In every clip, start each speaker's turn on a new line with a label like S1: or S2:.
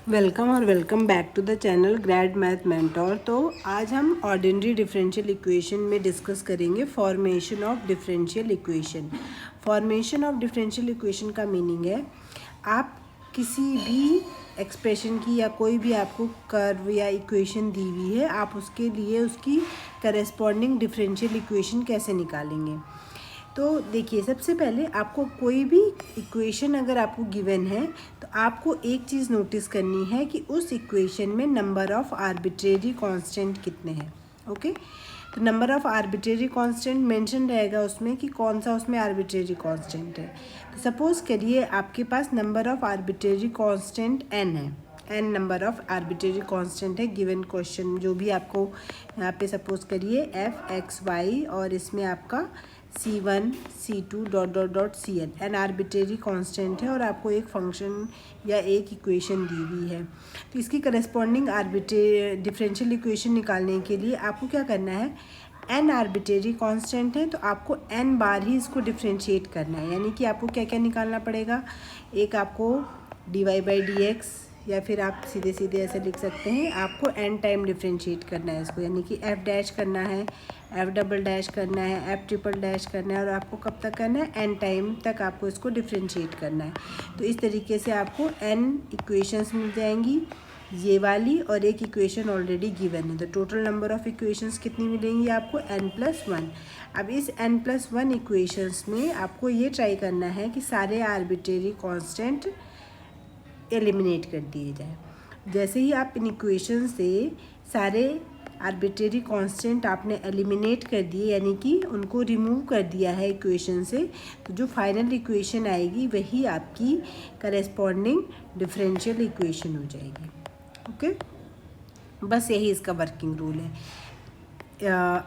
S1: Welcome और welcome back to the channel Grad Math Mentor. तो आज हम ऑर्डिनरी डिफरेंशियल इक्वेशन में डिस्कस करेंगे formation of differential equation. Formation of differential equation का मीनिंग है आप किसी भी एक्सप्रेशन की या कोई भी आपको कर्व या इक्वेशन दी हुई है, आप उसके लिए उसकी करेस्पॉन्डिंग डिफरेंशियल इक्वेशन कैसे निकालेंगे। तो देखिए, सबसे पहले आपको कोई भी इक्वेशन अगर आपको गिवन है तो आपको एक चीज़ नोटिस करनी है कि उस इक्वेशन में नंबर ऑफ़ आर्बिट्रेरी कांस्टेंट कितने हैं। ओके, तो number of arbitrary constant mention रहेगा उसमें कि कौन सा उसमें आर्बिट्रेरी कांस्टेंट है। तो सपोज़ करिए आपके पास number of arbitrary constant n है, n number of arbitrary constant है गिवन क्वेश्चन। जो भी आपको यहाँ पे सपोज़ करिए f(x, y) और इसमें आपका c1 c2 dot dot dot cn N arbitrary constant है और आपको एक फंक्शन या एक इक्वेशन दी हुई है। तो इसकी करस्पॉन्डिंग डिफरेंशियल इक्वेशन निकालने के लिए आपको क्या करना है, n आर्बिट्रेरी कांस्टेंट है तो आपको n बार ही इसको डिफरेंशिएट करना है। यानी कि आपको क्या क्या निकालना पड़ेगा, एक आपको dy/dx या फिर आप सीधे सीधे ऐसे लिख सकते हैं, आपको n टाइम डिफरेंशिएट करना है इसको। यानी कि f डैश करना है, f डबल डैश करना है, f ट्रिपल डैश करना है और आपको कब तक करना है, n टाइम तक आपको इसको डिफरेंशिएट करना है। तो इस तरीके से आपको n इक्वेशंस मिल जाएंगी, ये वाली और एक इक्वेशन ऑलरेडी गिवन है। तो टोटल नंबर ऑफ़ इक्वेशंस कितनी मिलेंगी आपको, n+1। अब इस n+1 इक्वेशंस में आपको ये ट्राई करना है कि सारे आर्बिट्रेरी कांस्टेंट एलिमिनेट कर दिए जाए। जैसे ही आप इन इक्वेशन से सारे आर्बिट्रेरी कांस्टेंट आपने एलिमिनेट कर दिए, यानी कि उनको रिमूव कर दिया है इक्वेशन से, तो जो फाइनल इक्वेशन आएगी वही आपकी करेस्पॉन्डिंग डिफरेंशियल इक्वेशन हो जाएगी। ओके, बस यही इसका वर्किंग रूल है।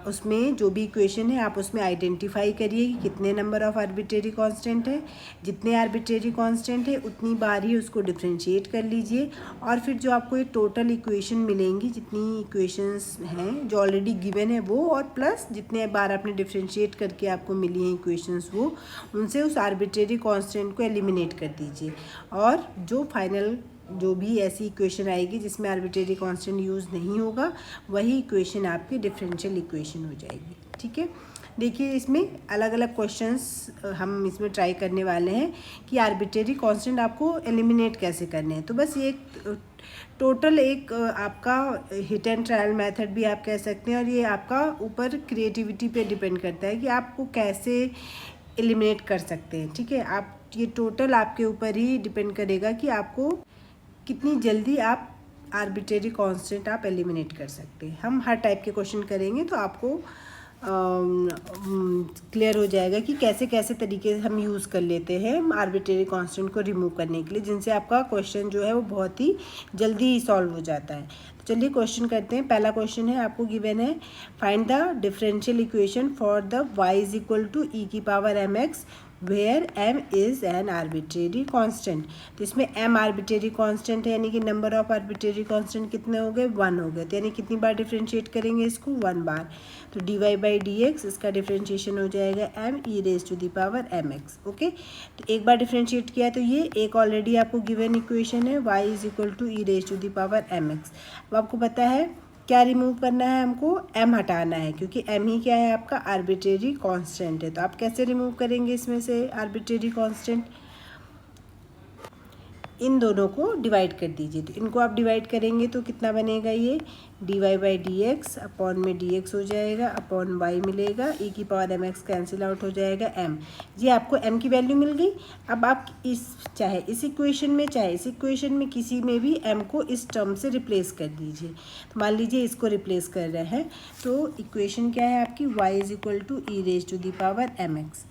S1: उसमें जो भी इक्वेशन है आप उसमें आइडेंटिफाई करिए कि कितने नंबर ऑफ़ आर्बिट्रेरी कांस्टेंट है। जितने आर्बिट्रेरी कांस्टेंट है उतनी बार ही उसको डिफरेंशिएट कर लीजिए और फिर जो आपको ये टोटल इक्वेशन मिलेंगी, जितनी इक्वेशंस हैं जो ऑलरेडी गिवन है वो, और प्लस जितने बार आपने डिफरेंशिएट करके आपको मिली हैं इक्वेशंस, वो उनसे उस आर्बिट्रेरी कांस्टेंट को एलिमिनेट कर दीजिए। और जो फाइनल जो भी ऐसी इक्वेशन आएगी जिसमें आर्बिट्रेरी कांस्टेंट यूज़ नहीं होगा, वही इक्वेशन आपकी डिफरेंशियल इक्वेशन हो जाएगी। ठीक है, देखिए इसमें अलग अलग क्वेश्चंस हम इसमें ट्राई करने वाले हैं कि आर्बिट्रेरी कांस्टेंट आपको एलिमिनेट कैसे करने हैं। तो बस ये एक टोटल एक आपका हिट एंड ट्रायल मेथड भी आप कह सकते हैं, और ये आपका ऊपर क्रिएटिविटी पे डिपेंड करता है कि आपको कैसे एलिमिनेट कर सकते हैं। ठीक है, आप ये टोटल आपके ऊपर ही डिपेंड करेगा कि आपको कितनी जल्दी आप आर्बिट्रेरी कांस्टेंट आप एलिमिनेट कर सकते हैं। हम हर टाइप के क्वेश्चन करेंगे तो आपको क्लियर हो जाएगा कि कैसे कैसे तरीके हम यूज़ कर लेते हैं आर्बिट्रेरी कांस्टेंट को रिमूव करने के लिए, जिनसे आपका क्वेश्चन जो है वो बहुत ही जल्दी ही सॉल्व हो जाता है। तो चलिए क्वेश्चन करते हैं। पहला क्वेश्चन है, आपको गिवन है find the differential equation for the y=e⁻mx where m is an arbitrary constant. तो इसमें m आर्बिट्रेरी कांस्टेंट है, यानी कि नंबर ऑफ आर्बिट्रेरी कांस्टेंट कितने हो गए, 1 हो गए। तो यानी कितनी बार डिफरेंशिएट करेंगे इसको, 1 बार। तो dy/dx इसका डिफरेंशिएशन हो जाएगा m(e⁻mx). ओके, तो एक बार डिफरेंशिएट किया तो ये एक ऑलरेडी आपको गिवन इक्वेशन है y=e⁻mx। अब आपको पता है क्या रिमूव करना है, हमको m हटाना है, क्योंकि m ही क्या है, आपका आर्बिट्रेरी कांस्टेंट है। तो आप कैसे रिमूव करेंगे इसमें से आर्बिट्रेरी कांस्टेंट, इन दोनों को डिवाइड कर दीजिए। तो इनको आप डिवाइड करेंगे तो कितना बनेगा, ये dy/dx अपॉन में dx हो जाएगा, अपॉन y मिलेगा, e⁻mx कैंसिल आउट हो जाएगा m। ये आपको m की वैल्यू मिल गई। अब आप चाहे इस इक्वेशन में चाहे इस इक्वेशन में किसी में भी m को इस टर्म से रिप्लेस कर दीजिए। तो मान लीजिए इसको रिप्लेस कर रहे हैं, तो इक्वेशन क्या है आपकी, y=e⁻mx।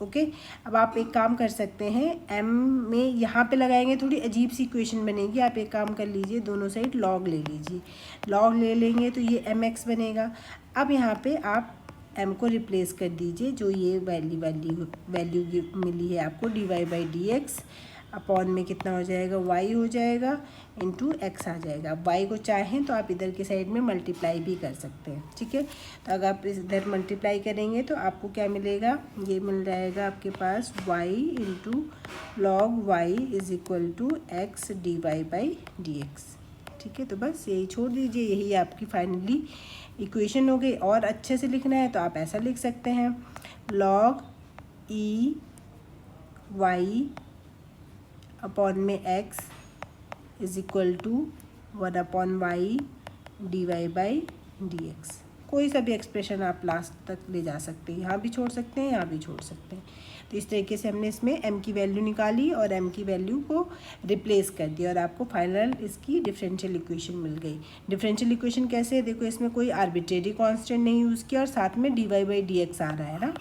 S1: ओके, अब आप एक काम कर सकते हैं, m में यहाँ पे लगाएंगे थोड़ी अजीब सी इक्वेशन बनेगी। आप एक काम कर लीजिए, दोनों साइड लॉग ले लीजिए, लॉग ले लेंगे तो ये mx बनेगा। अब यहाँ पे आप m को रिप्लेस कर दीजिए, जो ये वैल्यू मिली है आपको dy/dx अपॉन में कितना हो जाएगा, y हो जाएगा इंटू x आ जाएगा। अब y को चाहें तो आप इधर के साइड में मल्टीप्लाई भी कर सकते हैं। ठीक है, तो अगर आप इधर मल्टीप्लाई करेंगे तो आपको क्या मिलेगा, ये मिल जाएगा आपके पास y into log y is equal to x dy/dx। ठीक है, तो बस यही छोड़ दीजिए, यही आपकी फाइनली इक्वेशन हो गई। और अच्छे से लिखना है तो आप ऐसा लिख सकते हैं, log ई वाई अपॉन में x is equal to 1 upon y d y by d x. कोई सा भी एक्सप्रेशन आप लास्ट तक ले जा सकते हैं, यहाँ भी छोड़ सकते हैं, यहाँ भी छोड़ सकते हैं। तो इस तरीके से हमने इसमें m की वैल्यू निकाली और m की वैल्यू को रिप्लेस कर दिया और आपको फाइनल इसकी डिफरेंशियल इक्वेशन मिल गई। डिफरेंशियल इक्वेशन कैसे है, देखो इसमें कोई आर्बिट्रेरी कांस्टेंट नहीं यूज़ किया और साथ में d y by d x आ रहा है ना।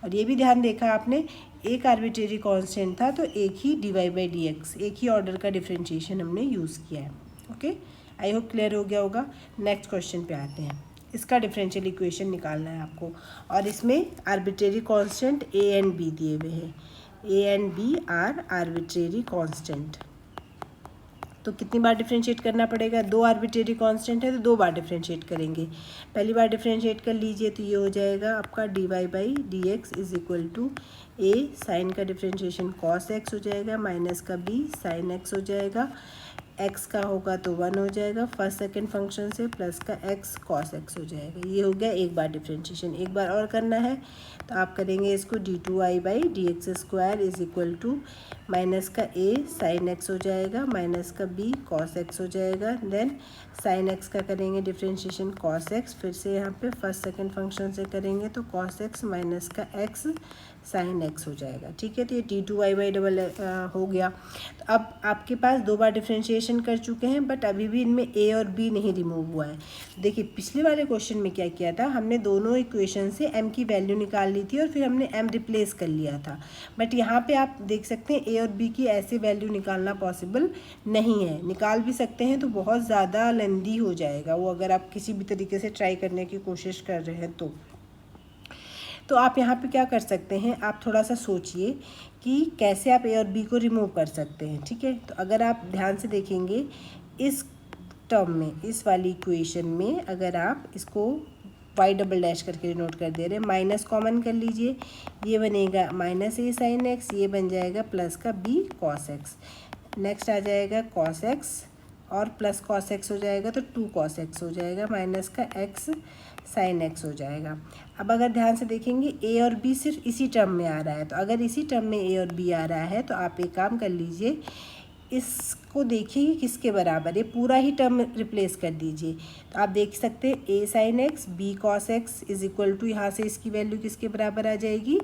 S1: और ये भी ध्यान देखा आपने, एक आर्बिट्रेरी कांस्टेंट था तो एक ही d y by d x, एक ही ऑर्डर का डिफरेंशिएशन हमने यूज़ किया है। ओके, आई होप क्लियर हो गया होगा। नेक्स्ट क्वेश्चन पे आते हैं, इसका डिफरेंशियल इक्वेशन निकालना है आपको और इसमें arbitrary constant a and b दिए हुए हैं। A and b are arbitrary constant. तो कितनी बार डिफरेंशिएट करना पड़ेगा, 2 आर्बिट्रेरी कांस्टेंट है तो 2 बार डिफरेंशिएट करेंगे। पहली बार डिफरेंशिएट कर लीजिए तो ये हो जाएगा आपका d y by d x is equal to a sine का डिफरेंशिएशन कॉस एक्स हो जाएगा माइनस का बी साइन एक्स हो जाएगा, एक्स का होगा तो 1 हो जाएगा फर्स्ट सेकंड फंक्शन से प्लस का एक्स कॉस एक्स हो जाएगा। ये हो गया एक बार डिफरेंशिएशन। एक बार और करना है तो आप करेंगे इसको d two y by d x square is equal to minus का ए साइन एक्स हो जाएगा माइनस का बी कॉस एक्स हो जाएगा। देन साइन एक्स का करेंगे डिफरेंशिएशन कॉस एक्स, फिर से यहाँ पे फर्स्ट सेकंड फंक्शन से करेंगे तो कॉस एक्स माइनस का एक्स साइन एक्स हो जाएगा। ठीक है, तो ये d two y by double हो गया। तो अब आपके पास 2 बार डिफरेंशिएशन कर चुके हैं बट अभी भी इनमें ए और बी नहीं रिमूव हुआ है। देखिए पिछले वाले क्वेश्चन में क्या किया था, हमने दोनों इक्वेशन से m की वैल्यू निकाल ली थी और फिर हमने m रिप्लेस कर लिया था। बट यहाँ पे आप देख सकते हैं ए और बी की ऐसे वैल्यू निकालना पॉसिबल नहीं है। निकाल भी सकते हैं तो बहुत ज़्यादा लेंदी हो जाएगा वो, अगर आप किसी भी तरीके से ट्राई करने की कोशिश कर रहे हैं तो आप यहाँ पे क्या कर सकते हैं, आप थोड़ा सा सोचिए कि कैसे आप ए और बी को रिमूव कर सकते हैं। ठीक है, तो अगर आप ध्यान से देखेंगे इस टर्म में, इस वाली इक्वेशन में अगर आप इसको वाई डबल डैश करके डिनोट कर दे रहे हैं, माइनस कॉमन कर लीजिए, ये बनेगा माइनस ए साइन एक्स, ये बन जाएगा प्लस का बी कॉस एक्स। नेक्स्ट आ जाएगा कॉस एक्स और प्लस कॉस एक्स हो जाएगा तो 2 कॉस एक्स हो जाएगा माइनस का एक्स साइन एक्स हो जाएगा। अब अगर ध्यान से देखेंगे ए और बी सिर्फ इसी टर्म में आ रहा है, तो अगर इसी टर्म में ए और बी आ रहा है तो आप एक काम कर लीजिए, इसको देखिए किसके बराबर, ये पूरा ही टर्म रिप्लेस कर दीजिए। तो आप देख सकते हैं a sine x b cos x is equal to, यहाँ से इसकी वैल्यू किसके बराबर आ जाएगी,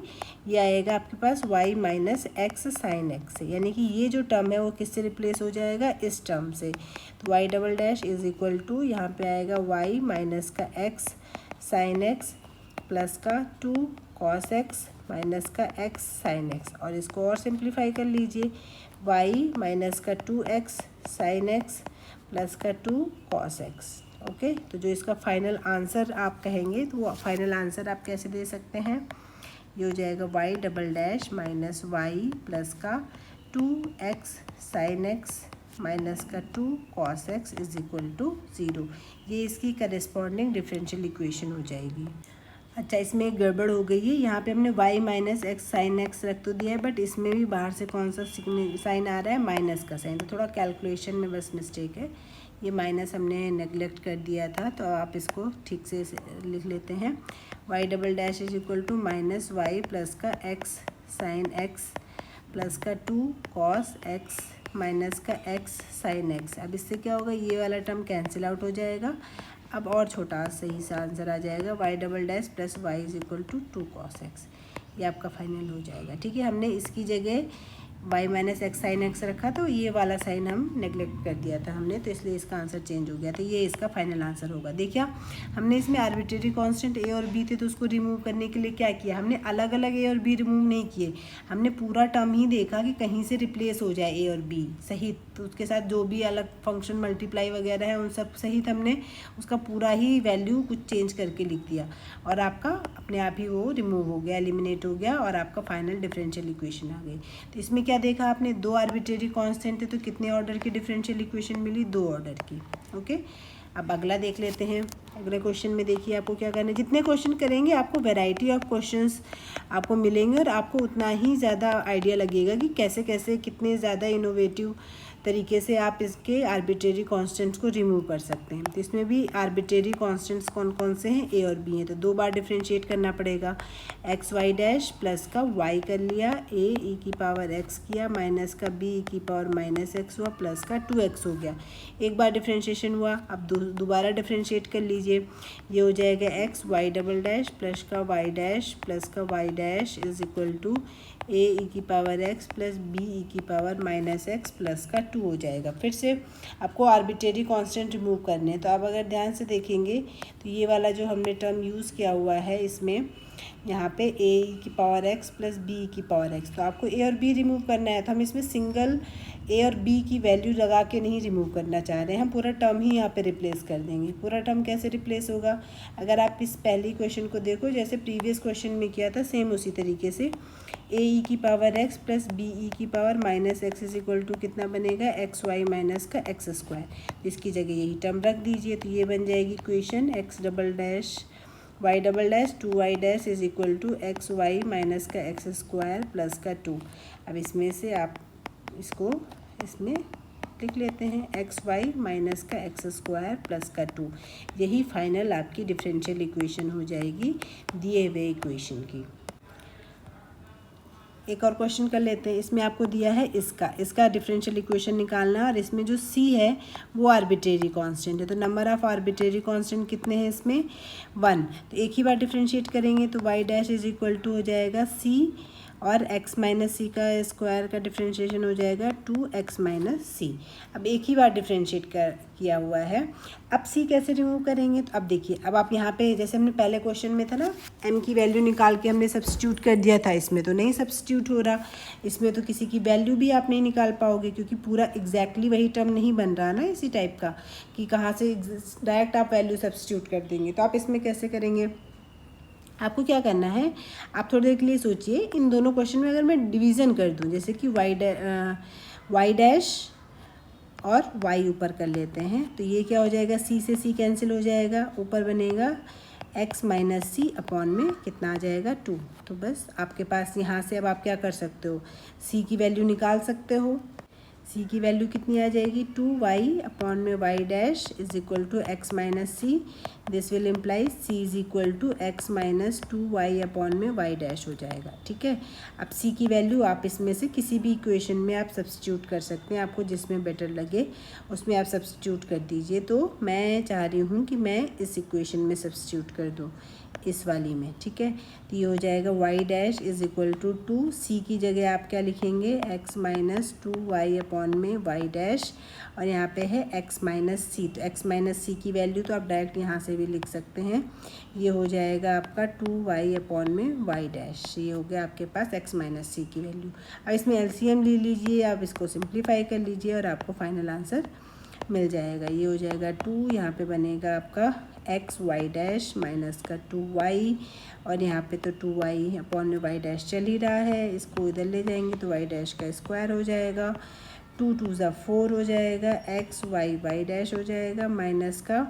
S1: ये आएगा आपके पास y minus x sine x से, यानी कि ये जो टर्म है वो किससे रिप्लेस हो जाएगा, इस टर्म से। तो y double dash is equal to यहाँ पे आएगा वाई माइनस का एक्स साइन एक्स प्लस का 2 कॉस एक्स माइनस का एक्स साइन एक्स, और इसको और सिंप्लीफाई कर लीजिए, y माइनस का 2x साइन एक्स प्लस का 2 कॉस एक्स। ओके, तो जो इसका फाइनल आंसर आप कहेंगे तो वो फाइनल आंसर आप कैसे दे सकते हैं, ये हो जाएगा y double dash minus y plus का 2x साइन एक्स माइनस का 2 cos x is equal to 0। ये इसकी करेस्पॉन्डिंग डिफरेंशियल इक्वेशन हो जाएगी। अच्छा, इसमें एक गड़बड़ हो गई है, यहाँ पे हमने y minus x sine x रख तो दिया है बट इसमें भी बाहर से कौन सा साइन आ रहा है, माइनस का साइन, तो थोड़ा कैलकुलेशन में बस मिस्टेक है, ये माइनस हमने नेगलेक्ट कर दिया था, तो आप इसको ठीक से लिख लेते हैं। y double dash is equal to minus y plus का एक्स साइन एक्स प्लस का 2 कॉस एक्स माइनस का एक्स साइन एक्स। अब इससे क्या होगा, ये वाला टर्म कैंसिल आउट हो जाएगा। अब और छोटा सही सा आंसर आ जाएगा y double dash plus y is equal to 2 cos x, ये आपका फाइनल हो जाएगा। ठीक है, हमने इसकी जगह y minus x sine x रखा तो ये वाला साइन हम नेगलेक्ट कर दिया था हमने, तो इसलिए इसका आंसर चेंज हो गया, तो ये इसका फाइनल आंसर होगा। देखिए हमने इसमें आर्बिट्रेरी कांस्टेंट ए और बी थे तो उसको रिमूव करने के लिए क्या किया, हमने अलग अलग ए और बी रिमूव नहीं किए, हमने पूरा टर्म ही देखा कि कहीं से रिप्लेस हो जाए ए और बी सहित, तो उसके साथ जो भी अलग फंक्शन मल्टीप्लाई वगैरह है उन सब सहित हमने उसका पूरा ही वैल्यू कुछ चेंज करके लिख दिया और आपका अपने आप ही वो रिमूव हो गया, एलिमिनेट हो गया और आपका फाइनल डिफरेंशियल इक्वेशन आ गई। तो इसमें क्या देखा आपने, 2 आर्बिट्रेरी कांस्टेंट थे तो कितने ऑर्डर की डिफरेंशियल इक्वेशन मिली, 2 ऑर्डर की। ओके, अब अगला देख लेते हैं। अगले क्वेश्चन में देखिए आपको क्या करना है, जितने क्वेश्चन करेंगे आपको वैरायटी ऑफ क्वेश्चंस आपको मिलेंगे और आपको उतना ही ज़्यादा आइडिया लगेगा कि कैसे कैसे कितने ज़्यादा इनोवेटिव तरीके से आप इसके आर्बिट्रेरी कांस्टेंट्स को रिमूव कर सकते हैं। तो इसमें भी आर्बिट्रेरी कांस्टेंट्स कौन कौन से हैं, ए और बी हैं, तो 2 बार डिफ्रेंशिएट करना पड़ेगा। एक्स वाई डैश प्लस का वाई कर लिया, ए ई की पावर एक्स किया, माइनस का बी ई की पावर माइनस एक्स हुआ, प्लस का 2x हो गया। एक बार डिफ्रेंशिएशन हुआ, अब दोबारा डिफ्रेंशिएट कर लीजिए। ये हो जाएगा x y double dash plus का वाई डैश प्लस का y dash is equal to a e की power x plus b e की पावर माइनस एक्स प्लस का 2 हो जाएगा। फिर से आपको आर्बिट्रेरी कांस्टेंट रिमूव करने हैं, तो आप अगर ध्यान से देखेंगे तो ये वाला जो हमने टर्म यूज़ किया हुआ है इसमें यहाँ पे ए ई की power x plus b e की पावर एक्स, तो आपको ए और बी रिमूव करना है, तो हम इसमें सिंगल ए और बी की वैल्यू लगा के नहीं रिमूव करना चाह रहे हैं, हम पूरा टर्म ही यहाँ पे रिप्लेस कर देंगे। पूरा टर्म कैसे रिप्लेस होगा, अगर आप इस पहली क्वेश्चन को देखो जैसे प्रीवियस क्वेश्चन में किया था सेम उसी तरीके से, ए ई की power x plus b e की power minus x is equal to कितना बनेगा, एक्स वाई माइनस का एक्स स्क्वायर। इसकी जगह यही टर्म रख दीजिए, तो ये बन जाएगी equation x double dash y double dash 2y dash is equal to x y minus का एक्स स्क्वायर प्लस का 2। अब इसमें से आप इसको इसमें लिख लेते हैं एक्स वाई माइनस का एक्स स्क्वायर प्लस का 2। यही फाइनल आपकी डिफरेंशियल इक्वेशन हो जाएगी दिए हुए इक्वेशन की। एक और क्वेश्चन कर लेते हैं, इसमें आपको दिया है इसका डिफरेंशियल इक्वेशन निकालना, और इसमें जो c है वो आर्बिट्रेरी कांस्टेंट है। तो नंबर ऑफ आर्बिट्रेरी कांस्टेंट कितने हैं इसमें, 1। तो एक ही बार डिफरेंशिएट करेंगे तो y dash is equal to हो जाएगा c, और x माइनस सी का स्क्वायर का डिफ्रेंशिएशन हो जाएगा 2x माइनस सी। अब एक ही बार डिफ्रेंशिएट किया हुआ है। अब c कैसे रिमूव करेंगे, तो अब देखिए, अब आप यहाँ पे जैसे हमने पहले क्वेश्चन में था ना, m की वैल्यू निकाल के हमने सब्स्टिट्यूट कर दिया था, इसमें तो नहीं सब्स्टिट्यूट हो रहा, इसमें तो किसी की वैल्यू भी आप नहीं निकाल पाओगे क्योंकि पूरा एग्जैक्टली वही टर्म नहीं बन रहा ना इसी टाइप का कि कहाँ से डायरेक्ट आप वैल्यू सब्स्टिट्यूट कर देंगे। तो आप इसमें कैसे करेंगे, आपको क्या करना है, आप थोड़ी देर के लिए सोचिए। इन दोनों क्वेश्चन में अगर मैं डिवीज़न कर दूं, जैसे कि वाई डैश और वाई ऊपर कर लेते हैं, तो ये क्या हो जाएगा, सी से सी कैंसिल हो जाएगा, ऊपर बनेगा एक्स माइनस सी अपॉन में कितना आ जाएगा 2। तो बस आपके पास यहाँ से अब आप क्या कर सकते हो, सी की वैल्यू निकाल सकते हो। सी की वैल्यू कितनी आ जाएगी, 2y अपॉन में y dash is equal to x minus c. This will imply c is equal to x minus 2y upon में y डैश हो जाएगा। ठीक है, अब c की वैल्यू आप इसमें से किसी भी इक्वेशन में आप सब्स्टिट्यूट कर सकते हैं, आपको जिसमें बेटर लगे उसमें आप सब्स्टिट्यूट कर दीजिए। तो मैं चाह रही हूँ कि मैं इस इक्वेशन में सब्स्टिट्यूट कर दूँ, इस वाली में। ठीक है, तो ये हो जाएगा y dash is equal to 2, c की जगह आप क्या लिखेंगे, x माइनस 2y अपॉन में y डैश, और यहाँ पे है x माइनस सी। तो x माइनस सी की वैल्यू तो आप डायरेक्ट यहाँ से भी लिख सकते हैं, ये हो जाएगा आपका 2y अपॉन में y डैश। ये हो गया आपके पास x माइनस सी की वैल्यू। अब इसमें एलसीएम ले लीजिए, आप इसको सिंप्लीफाई कर लीजिए और आपको फाइनल आंसर मिल जाएगा। ये हो जाएगा 2, यहाँ पे बनेगा आपका एक्स वाई डैश माइनस का 2y, और यहाँ पे तो 2y अपॉन में y डैश चल ही रहा है, इसको इधर ले जाएंगे तो y डैश का स्क्वायर हो जाएगा, 2 2 ज़ा 4 हो जाएगा, एक्स वाई वाई डैश हो जाएगा माइनस का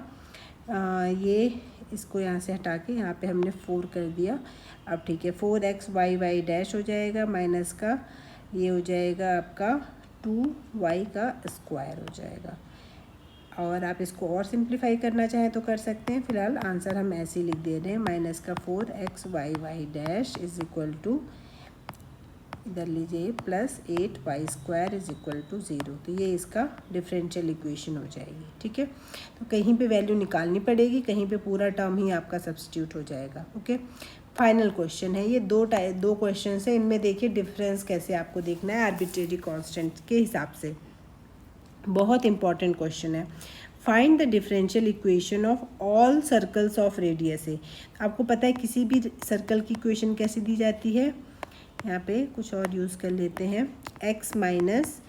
S1: ये इसको यहाँ से हटा के यहाँ पे हमने 4 कर दिया। अब ठीक है, 4x वाई वाई डैश हो जाएगा माइनस का ये हो जाएगा आपका 2y का स्क्वायर हो जाएगा। और आप इसको और सिंप्लीफाई करना चाहें तो कर सकते हैं, फिलहाल आंसर हम ऐसे ही लिख दे रहे हैं, माइनस का 4x y y dash is equal to, इधर लीजिए, plus 8y square is equal to 0। तो ये इसका डिफरेंशियल इक्वेशन हो जाएगी। ठीक है, तो कहीं पे वैल्यू निकालनी पड़ेगी, कहीं पे पूरा टर्म ही आपका सब्स्टिट्यूट हो जाएगा। ओके, फाइनल क्वेश्चन है ये, दो क्वेश्चन है, इनमें देखिए डिफरेंस कैसे आपको देखना है आर्बिट्रेरी कांस्टेंट के हिसाब से। बहुत इंपॉर्टेंट क्वेश्चन है, find the differential equation of all circles of radius है। आपको पता है किसी भी सर्कल की इक्वेशन कैसे दी जाती है, यहाँ पे कुछ और यूज़ कर लेते हैं, x माइनस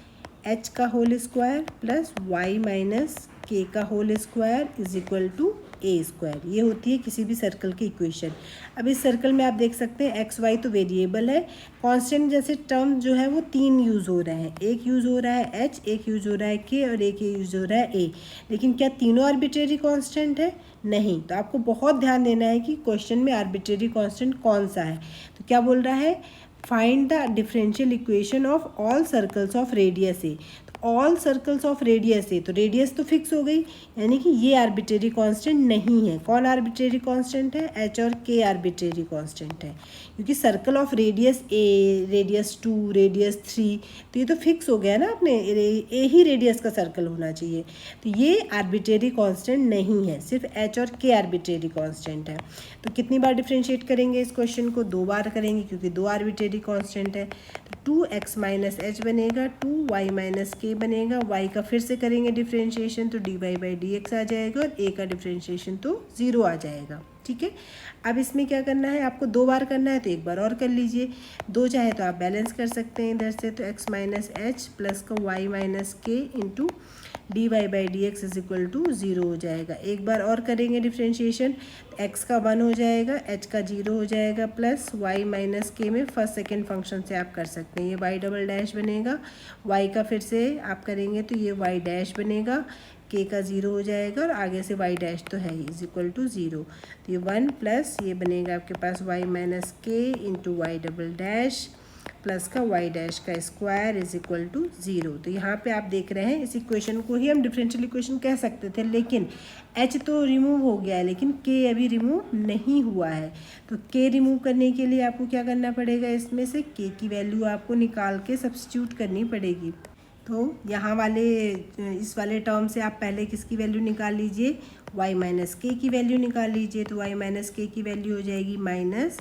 S1: एच का whole square plus y minus k का whole square is equal to a square. ये होती है किसी भी सर्कल की इक्वेशन। अब इस सर्कल में आप देख सकते हैं एक्स वाई तो वेरिएबल है, कांस्टेंट जैसे टर्म जो है वो 3 यूज़ हो रहे हैं, एक यूज़ हो रहा है एच, एक यूज़ हो रहा है के, और एक यूज़ हो रहा है ए। लेकिन क्या तीनों आर्बिट्रेरी कांस्टेंट है? नहीं। तो आपको बहुत ध्यान देना है कि क्वेश्चन में आर्बिट्रेरी कांस्टेंट कौन सा है। तो क्या बोल रहा है, find the differential equation of all circles of radius a. तो all circles of radius a, तो रेडियस तो फिक्स हो गई, यानी कि ये आर्बिट्रेरी कांस्टेंट नहीं है। कौन आर्बिट्रेरी कांस्टेंट है? एच और के आर्बिट्रेरी कांस्टेंट है, क्योंकि circle of radius A, radius 2, radius 3, तो ये तो फिक्स हो गया ना, अपने ए ही रेडियस का सर्कल होना चाहिए। तो ये आर्बिट्रेरी कांस्टेंट नहीं है, सिर्फ एच और के आर्बिट्रेरी कांस्टेंट है। तो कितनी बार डिफ्रेंशिएट करेंगे इस क्वेश्चन को? 2 बार करेंगे, क्योंकि 2 आर्बिट्रेरी कांस्टेंट है। तो 2x माइनस एच बनेगा, 2y माइनस के बनेगा, y का फिर से करेंगे डिफ्रेंशिएशन तो dy बाई डी एक्स आ जाएगा, और a का डिफ्रेंशिएशन तो 0 आ जाएगा। ठीक है, अब इसमें क्या करना है आपको? 2 बार करना है, तो 1 बार और कर लीजिए। 2 चाहे तो आप बैलेंस कर सकते हैं इधर से, तो x माइनस एच प्लस का y minus k into d y by d x is equal to 0 हो जाएगा। 1 बार और करेंगे डिफ्रेंशिएशन, x का 1 हो जाएगा, h का 0 हो जाएगा, प्लस y माइनस के में फर्स्ट सेकेंड फंक्शन से आप कर सकते हैं, ये y डबल डैश बनेगा, y का फिर से आप करेंगे तो ये y डैश बनेगा, k का 0 हो जाएगा, और आगे से y डैश तो है ही, इज इक्वल टू 0। तो ये 1 प्लस ये बनेगा आपके पास y minus k into y double dash plus का y डैश का स्क्वायर इज इक्वल टू 0। तो यहाँ पे आप देख रहे हैं, इस इक्वेशन को ही हम डिफरेंशियल इक्वेशन कह सकते थे, लेकिन h तो रिमूव हो गया है, लेकिन k अभी रिमूव नहीं हुआ है। तो k रिमूव करने के लिए आपको क्या करना पड़ेगा? इसमें से k की वैल्यू आपको निकाल के सब्स्टिट्यूट करनी पड़ेगी। तो यहाँ वाले इस वाले टर्म से आप पहले किसकी वैल्यू निकाल लीजिए? y माइनस के की वैल्यू निकाल लीजिए। तो y माइनस के की वैल्यू हो जाएगी माइनस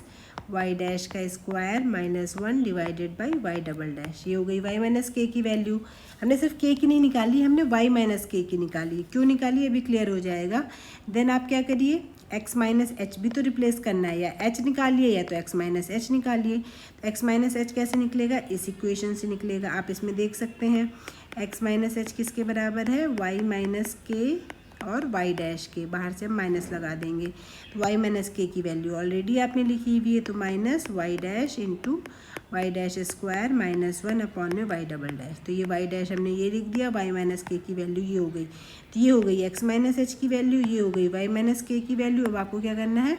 S1: y डैश का square minus 1 divided by y double dash. ये हो गई y माइनस के की वैल्यू। हमने सिर्फ k की नहीं निकाली, हमने y माइनस के की निकाली। क्यों निकाली अभी क्लियर हो जाएगा। देन आप क्या करिए, x माइनस एच भी तो रिप्लेस करना है, या h निकालिए या तो x माइनस एच निकालिए। तो x माइनस एच कैसे निकलेगा? इस इक्वेशन से निकलेगा। आप इसमें देख सकते हैं x माइनस एच किसके बराबर है? y माइनस के और y डैश के, बाहर से हम माइनस लगा देंगे। तो y माइनस के की वैल्यू ऑलरेडी आपने लिखी हुई है, तो minus y dash into y dash square minus 1 upon में y डबल डैश। तो ये y डैश हमने ये लिख दिया, y माइनस के की वैल्यू ये हो गई। तो ये हो गई x माइनस एच की वैल्यू, ये हो गई y माइनस के की वैल्यू। अब आपको क्या करना है,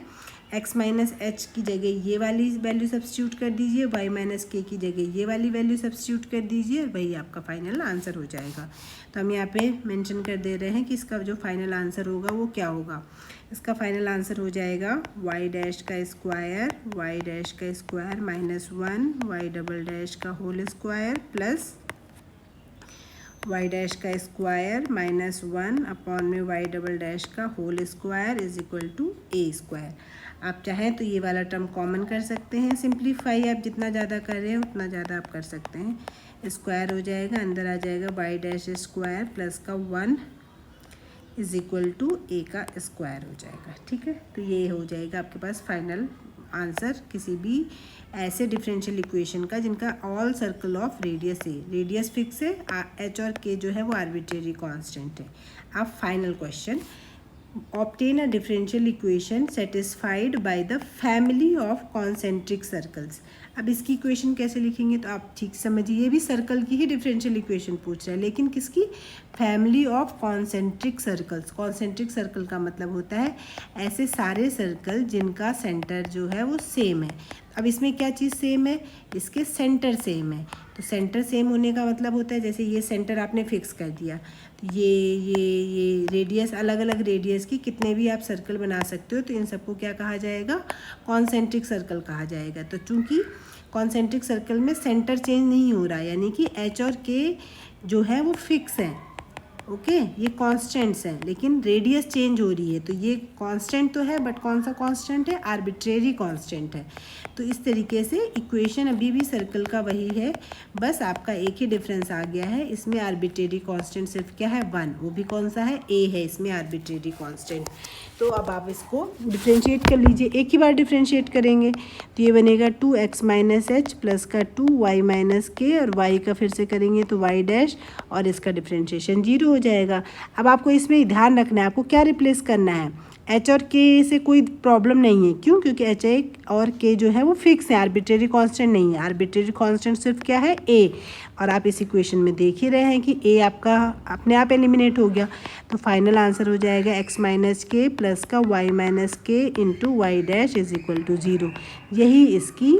S1: x माइनस एच की जगह ये वाली वैल्यू सब्स्टिट्यूट कर दीजिए, y माइनस के की जगह ये वाली वैल्यू सब्स्टिट्यूट कर दीजिए, और वही आपका फाइनल आंसर हो जाएगा। तो हम यहाँ पे मेंशन कर दे रहे हैं कि इसका जो फाइनल आंसर होगा वो क्या होगा। इसका फाइनल आंसर हो जाएगा y डैश का square minus 1 y double dash का whole square plus y dash का स्क्वायर माइनस 1 अपॉन में y डबल डैश का whole square is equal to a square. आप चाहें तो ये वाला टर्म कॉमन कर सकते हैं, सिंप्लीफाई आप जितना ज़्यादा कर रहे हैं उतना ज़्यादा आप कर सकते हैं। स्क्वायर हो जाएगा, अंदर आ जाएगा y डैश स्क्वायर प्लस का 1 इज इक्वल टू a का स्क्वायर हो जाएगा। ठीक है, तो ये हो जाएगा आपके पास फाइनल आंसर किसी भी ऐसे डिफरेंशियल इक्वेशन का जिनका ऑल सर्कल ऑफ रेडियस है, रेडियस फिक्स है, h और k जो है वो आर्बिट्रेरी कांस्टेंट है। अब final question, obtain a differential equation satisfied by the family of concentric circles। अब इसकी इक्वेशन कैसे लिखेंगे, तो आप ठीक समझिए, ये भी सर्कल की ही डिफरेंशियल इक्वेशन पूछ रहा है, लेकिन किसकी? Family of concentric circles. Concentric circle का मतलब होता है ऐसे सारे सर्कल जिनका सेंटर जो है वो सेम है। अब इसमें क्या चीज़ सेम है? इसके सेंटर सेम है। तो सेंटर सेम होने का मतलब होता है जैसे ये सेंटर आपने फिक्स कर दिया, तो ये रेडियस, अलग अलग रेडियस की कितने भी आप सर्कल बना सकते हो, तो इन सबको क्या कहा जाएगा? कॉन्सेंट्रिक सर्कल कहा जाएगा। तो चूंकि कॉन्सेंट्रिक सर्कल में सेंटर चेंज नहीं हो रहा है, यानी कि h और k जो है वो फिक्स हैं, ओके, ये कांस्टेंट्स हैं, लेकिन रेडियस चेंज हो रही है। तो ये कांस्टेंट तो है, बट कौन सा कांस्टेंट है? आर्बिट्रेरी कांस्टेंट है। तो इस तरीके से इक्वेशन अभी भी सर्कल का वही है, बस आपका एक ही डिफरेंस आ गया है। इसमें आर्बिट्रेरी कांस्टेंट सिर्फ क्या है? 1। वो भी कौन सा है? a है इसमें आर्बिट्रेरी कांस्टेंट। तो अब आप इसको डिफ्रेंशिएट कर लीजिए, एक ही बार डिफ्रेंशिएट करेंगे, तो ये बनेगा 2x माइनस एच प्लस का 2y माइनस के, और y का फिर से करेंगे तो y डैश, और इसका डिफ्रेंशिएशन 0 हो जाएगा। अब आपको इसमें ध्यान रखना है, आपको क्या रिप्लेस करना है? h और k से कोई प्रॉब्लम नहीं है। क्यों? क्योंकि h और k जो है वो फिक्स है, आर्बिट्रेरी कांस्टेंट नहीं है। आर्बिट्रेरी कांस्टेंट सिर्फ क्या है? a। और आप इस इक्वेशन में देख ही रहे हैं कि a आपका अपने आप एलिमिनेट हो गया। तो फाइनल आंसर हो जाएगा x माइनस के प्लस का y minus k into y dash is equal to 0। यही इसकी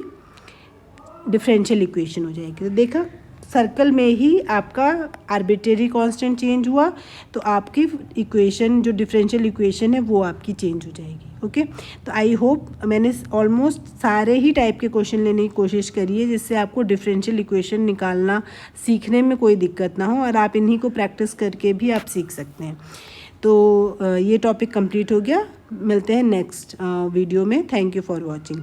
S1: डिफरेंशियल इक्वेशन हो जाएगी। तो देखा, सर्कल में ही आपका आर्बिट्रेरी कांस्टेंट चेंज हुआ तो आपकी इक्वेशन जो डिफरेंशियल इक्वेशन है वो आपकी चेंज हो जाएगी। ओके, तो आई होप मैंने ऑलमोस्ट सारे ही टाइप के क्वेश्चन लेने की कोशिश करी है जिससे आपको डिफरेंशियल इक्वेशन निकालना सीखने में कोई दिक्कत ना हो, और आप इन्हीं को प्रैक्टिस करके भी आप सीख सकते हैं। तो ये टॉपिक कंप्लीट हो गया, मिलते हैं नेक्स्ट वीडियो में। Thank you for watching.